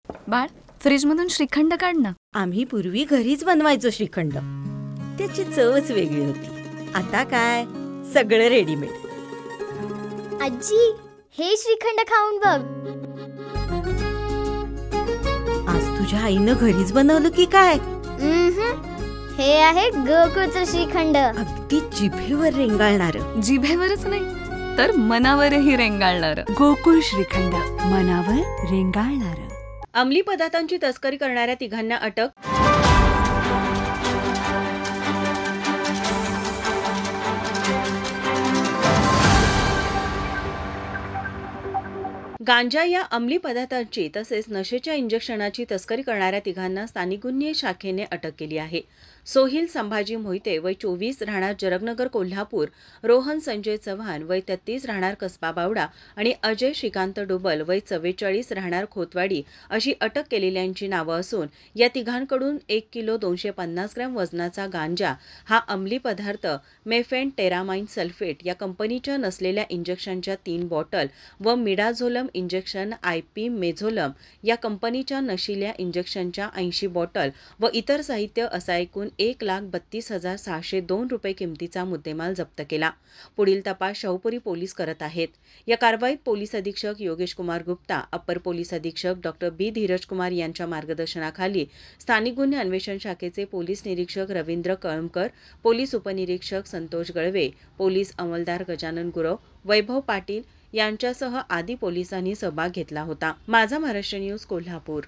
बाळ, फ्रीजमधून श्रीखंड काढ ना. आम्ही पूर्वी घरीच बनवायचो श्रीखंड. त्याची चवच वेगळी होती. आता काय सगळं रेडीमेड. आजी, हे श्रीखंड खाऊन बघ. आज तुझ्या आईनं घरीच बनवलं की काय? हे आहे गोकुळचं श्रीखंड. अगदी जिभेवर रेंगाळणार. जिभेवरच नाही तर मनावरही रेंगाळणार. गोकुळ श्रीखंड, मनावर रेंगाळणार. अंमली पदार्थांची तस्करी करणाऱ्या तिघांना अटक. गांजा या अंमली पदार्थांची तसेच नशेच्या इंजेक्शनाची तस्करी करणाऱ्या तिघांना स्थानिक गुन्हे शाखेने अटक केली आहे. सोहिल संभाजी मोहिते वय 24 राहणार जरगनगर कोल्हापूर, रोहन संजय चव्हाण वय 33 राहणार कसबा बावडा आणि अजय श्रीकांत डोबल वय 44 राहणार खोतवाडी अशी अटक केलेल्यांची नावं असून या तिघांकडून 1 किलो 250 ग्रॅम वजनाचा गांजा हा अंमली पदार्थ मेफेनटेरामाइन सल्फेट या कंपनीच्या नसलेल्या इंजेक्शनच्या 3 बॉटल व मिडाझोलम इंजेक्शन IP मेझोलम या कंपनीच्या नशिल्या इंजेक्शनच्या 80 बॉटल व इतर साहित्य असा एकूण 1,32,602 रुपये किमतीचा मुद्देमाल जप्त केला. पुढील तपास शाहूपुरी पोलीस करत आहेत. या कारवाईत पोलीस अधीक्षक योगेश कुमार गुप्ता, अप्पर पोलीस अधीक्षक डॉ. बी धीरज कुमार यांच्या मार्गदर्शनाखाली स्थानिक गुन्हे अन्वेषण शाखेचे पोलीस निरीक्षक रवींद्र कळमकर, पोलीस उपनिरीक्षक संतोष गळवे, पोलीस अंमलदार गजानन गुरव, वैभव पाटील यांच्यासह आदी पोलिसांनी सहभाग घेतला होता. माझा महाराष्ट्र न्यूज कोल्हापूर.